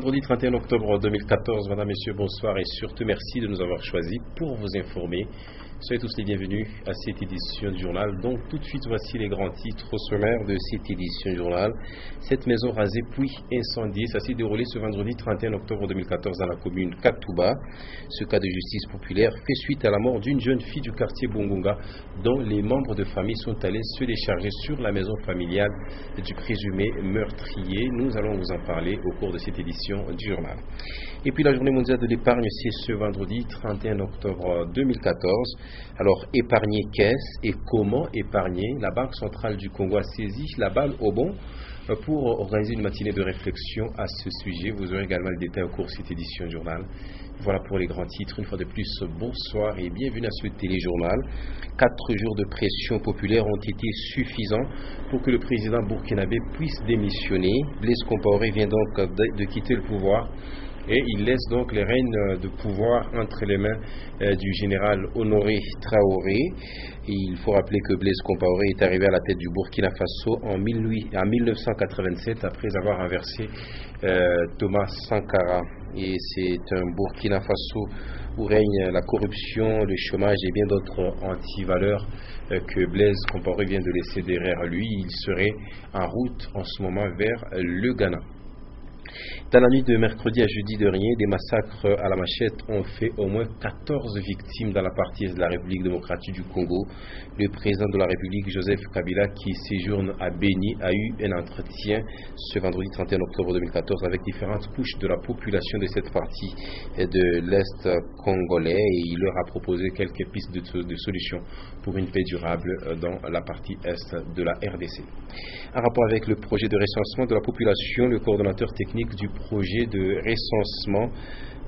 vendredi 31 octobre 2014. Madame, Messieurs, bonsoir et surtout merci de nous avoir choisis pour vous informer. Soyez tous les bienvenus à cette édition du journal. Donc tout de suite, voici les grands titres au sommaire de cette édition du journal. Cette maison rasée puis incendiée, ça s'est déroulé ce vendredi 31 octobre 2014 dans la commune Katouba. Ce cas de justice populaire fait suite à la mort d'une jeune fille du quartier Bongonga dont les membres de famille sont allés se décharger sur la maison familiale du présumé meurtrier. Nous allons vous en parler au cours de cette édition du journal. Et puis la journée mondiale de l'épargne, c'est ce vendredi 31 octobre 2014. Alors, épargner qu'est-ce et comment épargner? La Banque centrale du Congo a saisi la balle au bon pour organiser une matinée de réflexion à ce sujet. Vous aurez également le détail au cours de cette édition du journal. Voilà pour les grands titres. Une fois de plus, bonsoir et bienvenue à ce téléjournal. 4 jours de pression populaire ont été suffisants pour que le président burkinabé puisse démissionner. Blaise Compaoré vient donc de quitter le pouvoir. Et il laisse donc les rênes de pouvoir entre les mains du général Honoré Traoré. Et il faut rappeler que Blaise Compaoré est arrivé à la tête du Burkina Faso en 1987 après avoir renversé Thomas Sankara. Et c'est un Burkina Faso où règne la corruption, le chômage et bien d'autres antivaleurs que Blaise Compaoré vient de laisser derrière lui. Il serait en route en ce moment vers le Ghana. Dans la nuit de mercredi à jeudi dernier, des massacres à la machette ont fait au moins 14 victimes dans la partie est de la République démocratique du Congo. Le président de la République, Joseph Kabila, qui séjourne à Béni, a eu un entretien ce vendredi 31 octobre 2014 avec différentes couches de la population de cette partie de l'Est congolais et il leur a proposé quelques pistes de solutions pour une paix durable dans la partie Est de la RDC. En rapport avec le projet de recensement de la population, le coordonnateur technique du projet de recensement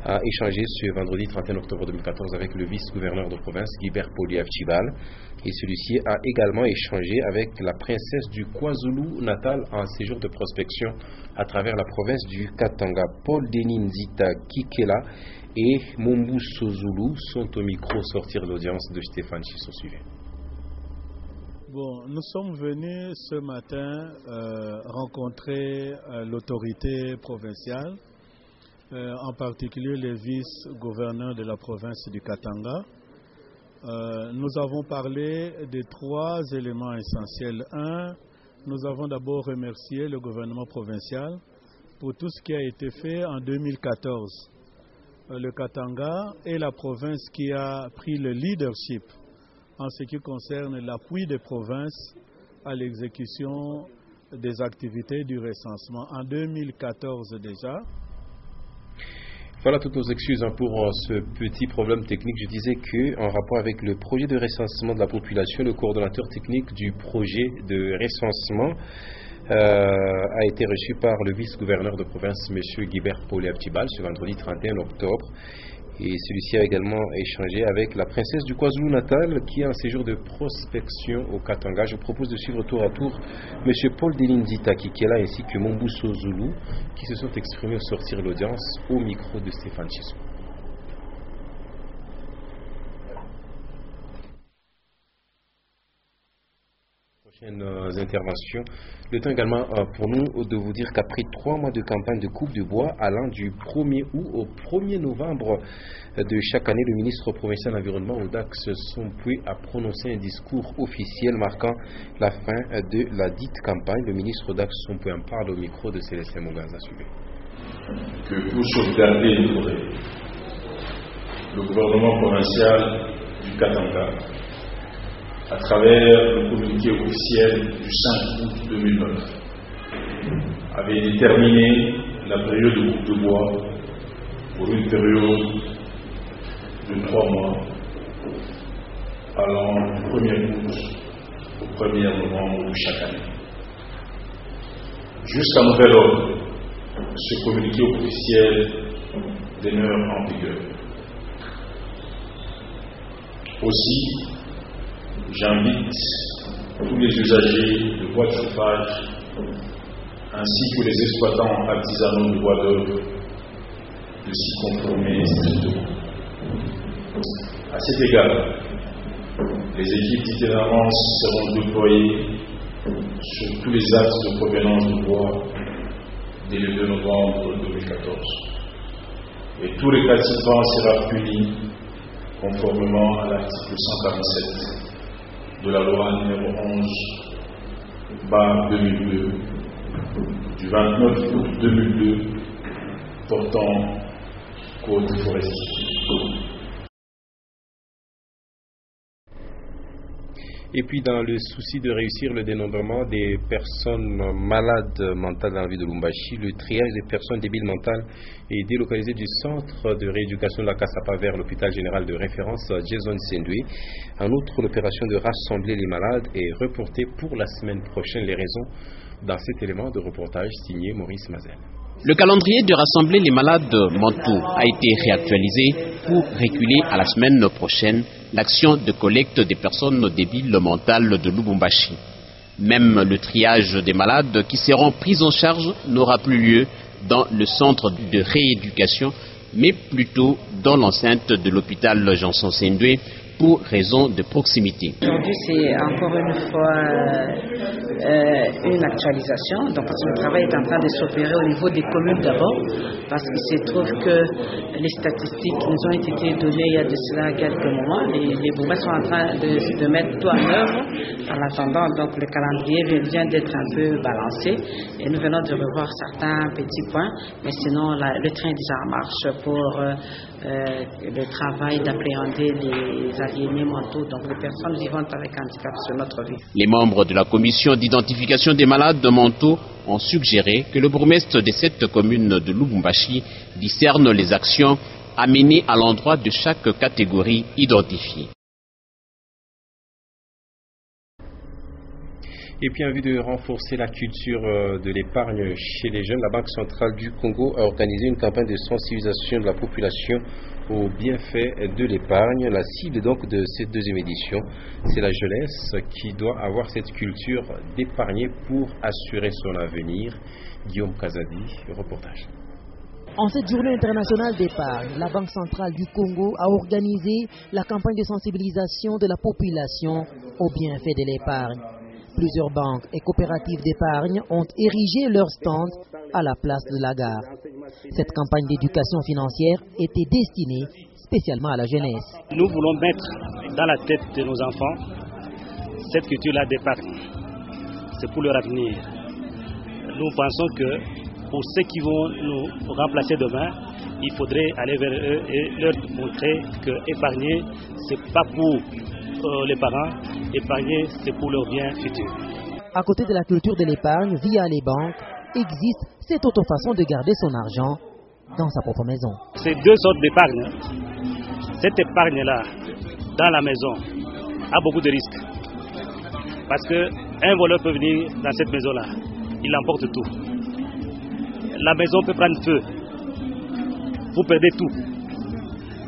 a échangé ce vendredi 31 octobre 2014 avec le vice-gouverneur de province Guibert Poliavchival et celui-ci a également échangé avec la princesse du KwaZulu-Natal en séjour de prospection à travers la province du Katanga. Paul Denis Nzita Kikela et Mombuso Zulu sont au micro sortir l'audience de Stéphane Chisson-Suivet. Bon, nous sommes venus ce matin rencontrer l'autorité provinciale, en particulier le vice-gouverneur de la province du Katanga. Nous avons parlé de 3 éléments essentiels. Un, nous avons d'abord remercié le gouvernement provincial pour tout ce qui a été fait en 2014. Le Katanga est la province qui a pris le leadership en ce qui concerne l'appui des provinces à l'exécution des activités du recensement. En 2014 déjà. Voilà toutes nos excuses pour ce petit problème technique. Je disais qu'en rapport avec le projet de recensement de la population, le coordonnateur technique du projet de recensement a été reçu par le vice-gouverneur de province, M. Guibert Poliavchival, ce vendredi 31 octobre. Et celui-ci a également échangé avec la princesse du KwaZulu-Natal qui est en séjour de prospection au Katanga. Je vous propose de suivre tour à tour M. Paul Delinzita Kikela ainsi que Mombuso Zulu qui se sont exprimés au sortir de l'audience au micro de Stéphane Chisson. Interventions. Le temps également pour nous de vous dire qu'après 3 mois de campagne de coupe de bois allant du 1er août au 1er novembre de chaque année, le ministre provincial de l'Environnement Audax Sompoué a prononcé un discours officiel marquant la fin de la dite campagne. Le ministre Audax Sompoué en parle au micro de Célestin Moganza. Que pour sauvegarder une forêt, le gouvernement provincial du Katanga, à travers le communiqué officiel du 5 août 2009, avait déterminé la période de coupe de bois pour une période de 3 mois, allant du 1er août au 1er novembre de chaque année. Jusqu'à nouvel ordre, ce communiqué officiel demeure en vigueur. Aussi, j'invite tous les usagers de bois de chauffage ainsi que les exploitants artisanaux de bois d'œuvre de s'y conformer strictement. À cet égard, les équipes d'itinérance seront déployées sur tous les axes de provenance de bois dès le 2 novembre 2014. Et tout récalcitrant sera puni conformément à l'article 147 de la loi numéro 11/2002 du 29 août 2002 portant code forestier. Et puis, dans le souci de réussir le dénombrement des personnes malades mentales dans la ville de Lubumbashi, le triage des personnes débiles mentales est délocalisé du centre de rééducation de la Kasapa vers l'hôpital général de référence Jason Sendoué. En outre, l'opération de rassembler les malades est reportée pour la semaine prochaine. Les raisons dans cet élément de reportage signé Maurice Mazel. Le calendrier de rassembler les malades mentaux a été réactualisé pour reculer à la semaine prochaine l'action de collecte des personnes débiles mentales de Lubumbashi. Même le triage des malades qui seront pris en charge n'aura plus lieu dans le centre de rééducation, mais plutôt dans l'enceinte de l'hôpital Janson Sendoué pour raison de proximité. Aujourd'hui, c'est encore une fois une actualisation, donc parce que le travail est en train de s'opérer au niveau des communes d'abord, parce qu'il se trouve que les statistiques qui nous ont été données il y a de cela quelques moments, les bourgmestres sont en train de mettre tout en œuvre. En attendant, donc le calendrier vient d'être un peu balancé et nous venons de revoir certains petits points, mais sinon le train est déjà en marche pour le travail d'appréhender les aliénés mentaux, donc les personnes vivantes avec handicap sur notre ville. Les membres de la commission d'identification des malades mentaux ont suggéré que le bourgmestre de cette commune de Lubumbashi discerne les actions à mener à l'endroit de chaque catégorie identifiée. Et puis, en vue de renforcer la culture de l'épargne chez les jeunes, la Banque centrale du Congo a organisé une campagne de sensibilisation de la population aux bienfaits de l'épargne. La cible donc de cette deuxième édition, c'est la jeunesse qui doit avoir cette culture d'épargner pour assurer son avenir. Guillaume Kazadi, reportage. En cette journée internationale d'épargne, la Banque centrale du Congo a organisé la campagne de sensibilisation de la population aux bienfaits de l'épargne. Plusieurs banques et coopératives d'épargne ont érigé leurs stands à la place de la gare. Cette campagne d'éducation financière était destinée spécialement à la jeunesse. Nous voulons mettre dans la tête de nos enfants cette culture-là d'épargne. C'est pour leur avenir. Nous pensons que pour ceux qui vont nous remplacer demain, il faudrait aller vers eux et leur montrer que épargner, ce n'est pas pour les parents, épargner, c'est pour leur bien futur. À côté de la culture de l'épargne via les banques, existe cette autre façon de garder son argent dans sa propre maison. C'est deux sortes d'épargne. Cette épargne-là, dans la maison, a beaucoup de risques. Parce qu'un voleur peut venir dans cette maison-là, il emporte tout. La maison peut prendre feu, vous perdez tout.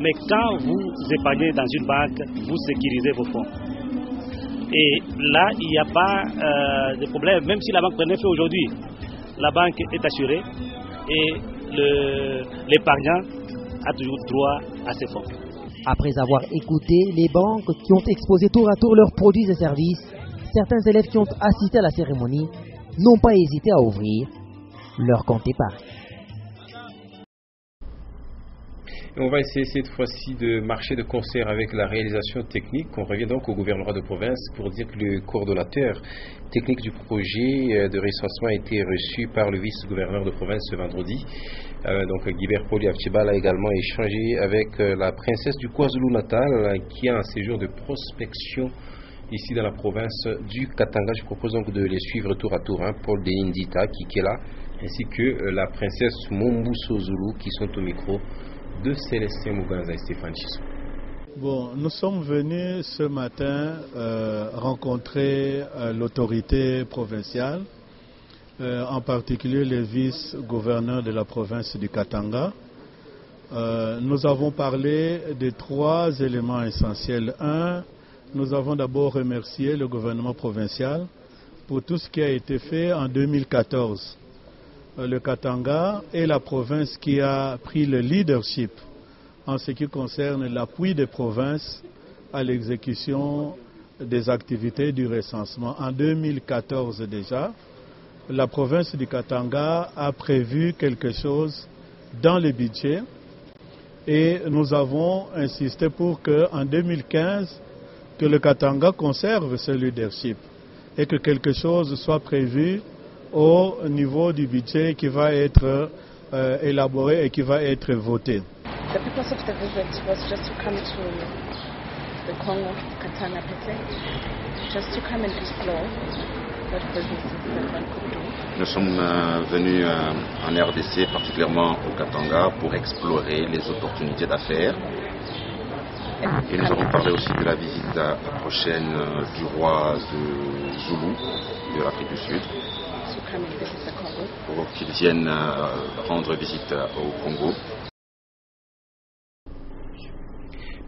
Mais quand vous épargnez dans une banque, vous sécurisez vos fonds. Et là, il n'y a pas de problème. Même si la banque prenait feu aujourd'hui, la banque est assurée et l'épargnant a toujours droit à ses fonds. Après avoir écouté les banques qui ont exposé tour à tour leurs produits et services, certains élèves qui ont assisté à la cérémonie n'ont pas hésité à ouvrir leur compte épargne. Et on va essayer cette fois-ci de marcher de concert avec la réalisation technique. On revient donc au gouvernement de province pour dire que le coordonnateur technique du projet de recensement a été reçu par le vice-gouverneur de province ce vendredi. Donc Guibert Poli Avchibal a également échangé avec la princesse du KwaZulu-Natal qui a un séjour de prospection ici dans la province du Katanga. Je propose donc de les suivre tour à tour, Paul Denindita qui est là, ainsi que la princesse Mombuso Zulu qui sont au micro de Célestin Muganza et Stéphane Chisson. Bon, nous sommes venus ce matin rencontrer l'autorité provinciale, en particulier le vice-gouverneur de la province du Katanga. Nous avons parlé de 3 éléments essentiels. Un, nous avons d'abord remercié le gouvernement provincial pour tout ce qui a été fait en 2014. Le Katanga est la province qui a pris le leadership en ce qui concerne l'appui des provinces à l'exécution des activités du recensement. En 2014 déjà, la province du Katanga a prévu quelque chose dans le budget et nous avons insisté pour qu'en 2015, que le Katanga conserve ce leadership et que quelque chose soit prévu au niveau du budget qui va être élaboré et qui va être voté. The purpose of the visit was just to come to the Congo, Katanga Pete, just to come and explore what businesses that one could do. Nous sommes venus en RDC, particulièrement au Katanga, pour explorer les opportunités d'affaires. Et nous avons parlé aussi de la visite prochaine du roi de Zoulou, de l'Afrique du Sud, pour qu'il vienne rendre visite au Congo.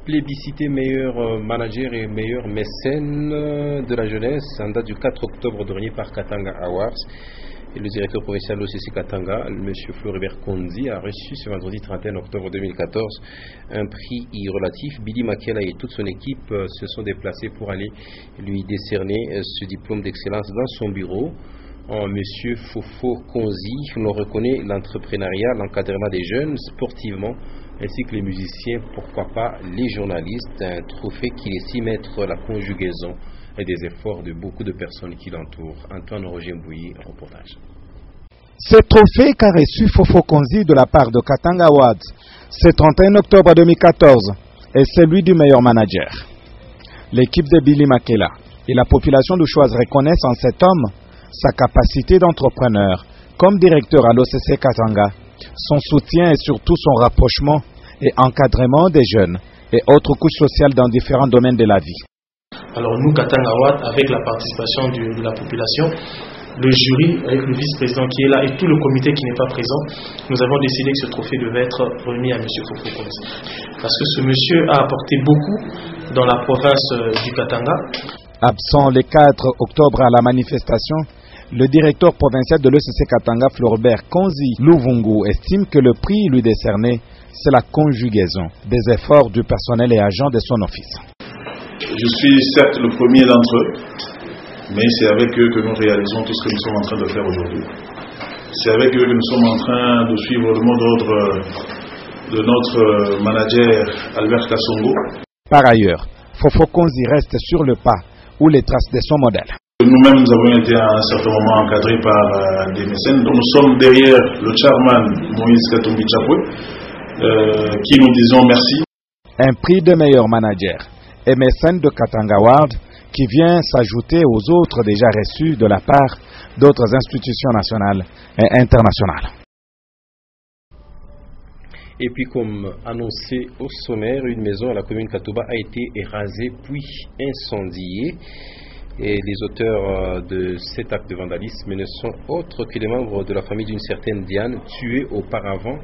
Plébiscité meilleur manager et meilleur mécène de la jeunesse en date du 4 octobre dernier par Katanga Awards. Et le directeur provincial de l'OCC Katanga, M. Floribert Konzi, a reçu ce vendredi 31 octobre 2014 un prix relatif. Billy Makela et toute son équipe se sont déplacés pour aller lui décerner ce diplôme d'excellence dans son bureau. M. Fofo Konzi, l'on reconnaît l'entrepreneuriat, l'encadrement des jeunes sportivement, ainsi que les musiciens, pourquoi pas les journalistes, un trophée qui estime être la conjugaison et des efforts de beaucoup de personnes qui l'entourent. Antoine Roger Mbouyi, reportage. Ce trophée qu'a reçu Fofo Konzi de la part de Katanga Awards ce 31 octobre 2014 est celui du meilleur manager. L'équipe de Billy Makela et la population de Choise reconnaissent en cet homme sa capacité d'entrepreneur comme directeur à l'OCC Katanga, son soutien et surtout son rapprochement et encadrement des jeunes et autres couches sociales dans différents domaines de la vie. Alors nous, Katanga Awards, avec la participation de la population, le jury, avec le vice-président qui est là et tout le comité qui n'est pas présent, nous avons décidé que ce trophée devait être remis à M. Fofo Konzi. Parce que ce monsieur a apporté beaucoup dans la province du Katanga. Absent le 4 octobre à la manifestation, le directeur provincial de l'OCC Katanga, Floribert Konzi Louvungu, estime que le prix lui décerné, c'est la conjugaison des efforts du personnel et agents de son office. Je suis certes le premier d'entre eux, mais c'est avec eux que nous réalisons tout ce que nous sommes en train de faire aujourd'hui. C'est avec eux que nous sommes en train de suivre le mot d'ordre de notre manager Albert Kassongo. Par ailleurs, Fofo Konzi reste sur le pas ou les traces de son modèle. Nous-mêmes, nous avons été à un certain moment encadrés par des mécènes. Donc nous sommes derrière le chairman Moïse Katumbi Chapwe, qui nous disons merci. Un prix de meilleur manager et mécène de Katanga Awards qui vient s'ajouter aux autres déjà reçus de la part d'autres institutions nationales et internationales. Et puis, comme annoncé au sommaire, une maison à la commune Katouba a été rasée puis incendiée. Et les auteurs de cet acte de vandalisme ne sont autres que les membres de la famille d'une certaine Diane, tuée auparavant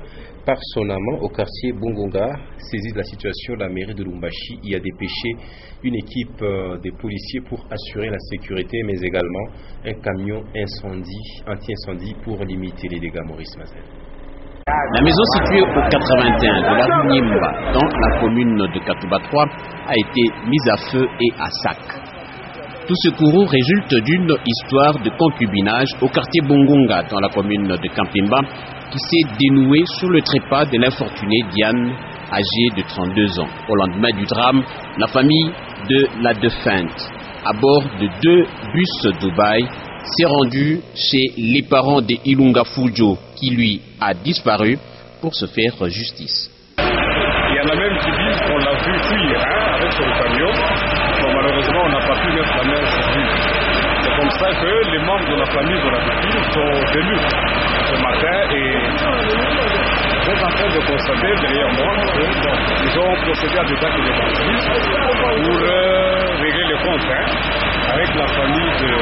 par son amant au quartier Bongonga. Saisie de la situation, la mairie de Lumbashi y a dépêché une équipe des policiers pour assurer la sécurité, mais également un camion anti-incendie pour limiter les dégâts. Maurice Mazel. La maison située au 81 de la rue Niemba, dans la commune de Katouba 3, a été mise à feu et à sac. Tout ce courroux résulte d'une histoire de concubinage au quartier Bongonga, dans la commune de Kampimba, qui s'est dénouée sur le trépas de l'infortunée Diane, âgée de 32 ans. Au lendemain du drame, la famille de la défunte, à bord de 2 bus Dubaï, s'est rendue chez les parents de Ilunga Fujo, qui lui a disparu, pour se faire justice. Il y en a même qui disent qu'on l'a vu fuir avec son camion. Bon, malheureusement, on n'a pas pu mettre la main sur lui. C'est comme ça que les membres de la famille de la victime sont venus ce matin et vous êtes en train de constater derrière moi qu'ils ont procédé à des actes de vandalisme pour régler les comptes avec la famille de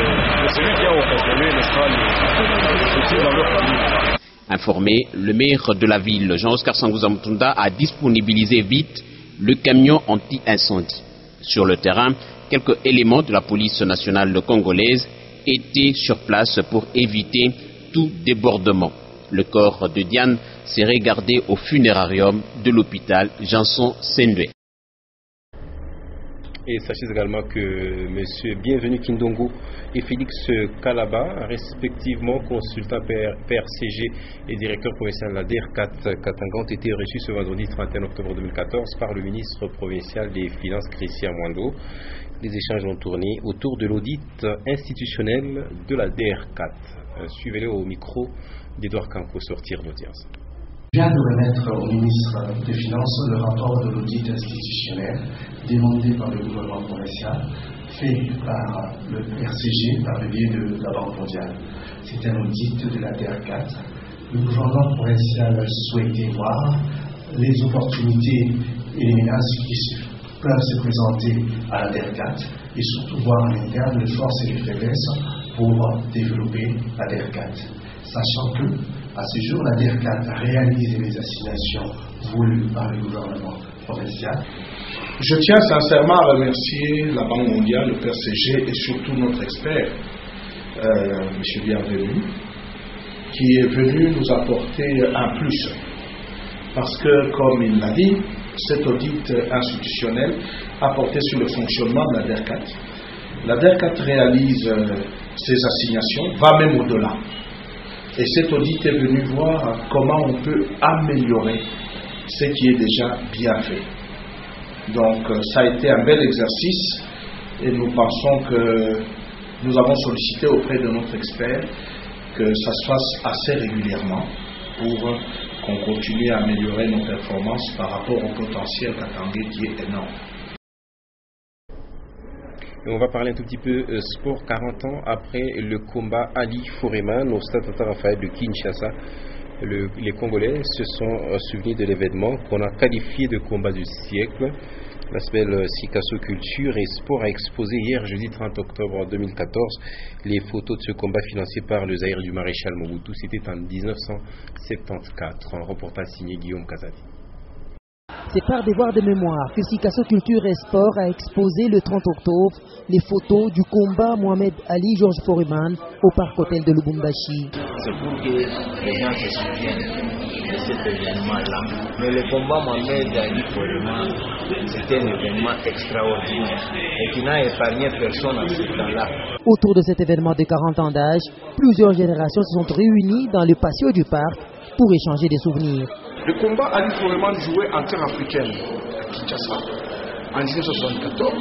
celui qui a occasionné, n'est-ce pas, les soucis dans leur famille. Informé, le maire de la ville, Jean-Oscar Sangouza Mutunda, a disponibilisé vite le camion anti-incendie. Sur le terrain, quelques éléments de la police nationale congolaise étaient sur place pour éviter tout débordement. Le corps de Diane serait gardé au funérarium de l'hôpital Janson Sendwe. Et sachez également que M. Bienvenu Kindongo et Félix Kalaba, respectivement consultants PRCG et directeur provincial de la DER4 Katanga, ont été reçus ce vendredi 31 octobre 2014 par le ministre provincial des Finances Christian Mwando. Les échanges ont tourné autour de l'audit institutionnel de la DER4. Suivez-le au micro d'Edouard Kanko, sortir d'audience. Je viens de remettre au ministre des Finances le rapport de l'audit institutionnel demandé par le gouvernement provincial, fait par le RCG, par le biais de la Banque mondiale. C'est un audit de la DER4. Le gouvernement provincial souhaitait voir les opportunités et les menaces qui peuvent se présenter à la DER4 et surtout voir en interne les forces et les faiblesses pour développer la DER4. Sachant que, à ce jour, la DER4 réalise les assignations voulues par le gouvernement provincial. Je tiens sincèrement à remercier la Banque mondiale, le PRCG et surtout notre expert, M. Bienvenu, qui est venu nous apporter un plus. Parce que, comme il l'a dit, cet audit institutionnel a porté sur le fonctionnement de la DER4. La DER4 réalise ses assignations, va même au-delà. Et cet audit est venu voir comment on peut améliorer ce qui est déjà bien fait. Donc ça a été un bel exercice et nous pensons que nous avons sollicité auprès de notre expert que ça se fasse assez régulièrement pour qu'on continue à améliorer nos performances par rapport au potentiel katangais qui est énorme. Et on va parler un tout petit peu sport 40 ans après le combat Ali Foreman au stade Tata Raphaël de Kinshasa. Les Congolais se sont souvenus de l'événement qu'on a qualifié de combat du siècle. L'aspect Sikasso Culture et Sport a exposé hier, jeudi 30 octobre 2014, les photos de ce combat financé par le Zaïre du maréchal Mobutu. C'était en 1974. Un reportage signé Guillaume Kazadi. C'est par devoir de mémoire que Sikasso Culture et Sport a exposé le 30 octobre les photos du combat Mohamed Ali Georges Foreman au parc hôtel de Lubumbashi. C'est pour que les gens se souviennent de cet événement-là. Mais le combat Mohamed Ali Foreman, c'était un événement extraordinaire et qui n'a épargné personne à ce temps-là. Autour de cet événement de 40 ans d'âge, plusieurs générations se sont réunies dans le patio du parc pour échanger des souvenirs. Le combat Ali Foreman joué en terre africaine à Kinshasa en 1974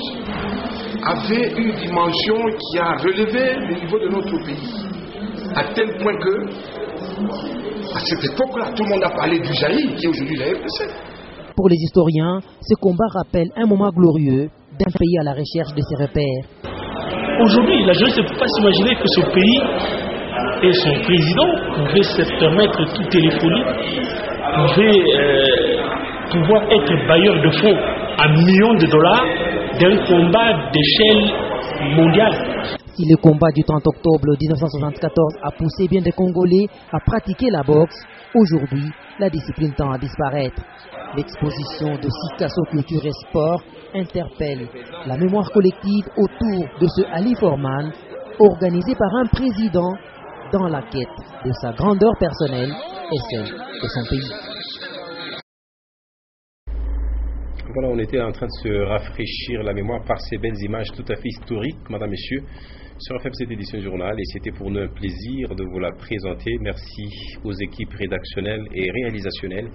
avait une dimension qui a relevé le niveau de notre pays, à tel point que, à cette époque-là, tout le monde a parlé du Zaïre, qui est aujourd'hui la RDC. Pour les historiens, ce combat rappelle un moment glorieux d'un pays à la recherche de ses repères. Aujourd'hui, la jeunesse ne peut pas s'imaginer que ce pays et son président pouvaient se permettre toutes les folies, pouvaient pouvoir être bailleurs de fonds à millions de dollars d'un combat d'échelle mondiale. Si le combat du 30 octobre 1974 a poussé bien des Congolais à pratiquer la boxe, aujourd'hui, la discipline tend à disparaître. L'exposition de Sikasso Culture et Sport interpelle la mémoire collective autour de ce Ali Foreman, organisé par un président dans la quête de sa grandeur personnelle et celle de son pays. Voilà, on était en train de se rafraîchir la mémoire par ces belles images tout à fait historiques, madame, messieurs, sur la cette édition du journal, et c'était pour nous un plaisir de vous la présenter. Merci aux équipes rédactionnelles et réalisationnelles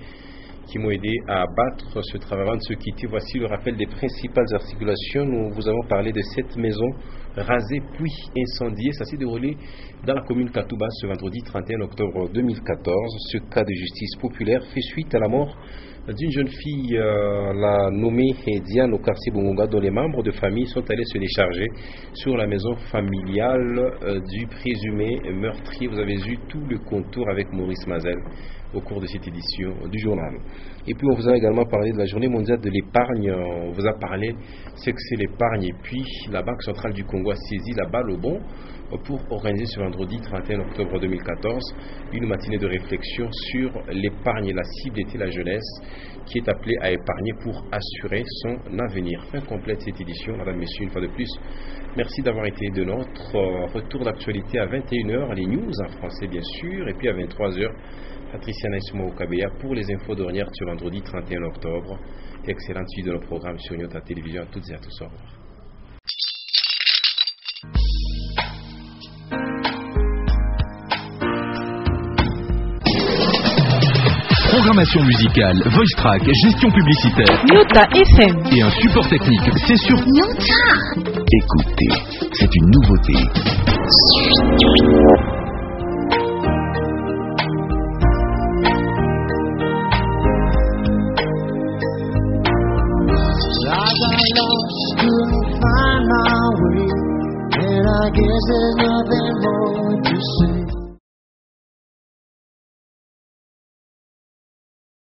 qui m'ont aidé à abattre ce travail. Avant de se quitter, voici le rappel des principales articulations. Nous vous avons parlé de cette maison rasée puis incendiée. Ça s'est déroulé dans la commune Katouba ce vendredi 31 octobre 2014. Ce cas de justice populaire fait suite à la mort d'une jeune fille, la nommée Diane au quartier Bongonga, dont les membres de famille sont allés se décharger sur la maison familiale du présumé meurtrier. Vous avez eu tout le contour avec Maurice Mazel au cours de cette édition du journal. Et puis on vous a également parlé de la journée mondiale de l'épargne. On vous a parlé ce que c'est l'épargne, et puis la Banque centrale du Congo a saisi la balle au bon pour organiser ce vendredi 31 octobre 2014 une matinée de réflexion sur l'épargne. La cible était la jeunesse qui est appelée à épargner pour assurer son avenir. Fin complète cette édition, mesdames, messieurs, une fois de plus. Merci d'avoir été de notre retour d'actualité à 21h, les news en français bien sûr, et puis à 23h, Patricia Naïsmo Okabeya pour les infos d'Ornière ce vendredi 31 octobre. Excellente suite de nos programmes sur Nyota Télévision. À toutes et à tous, au revoir. Programmation musicale, voice track, gestion publicitaire. Nyota FM. Et un support technique, c'est sur Nyota. Écoutez, c'est une nouveauté.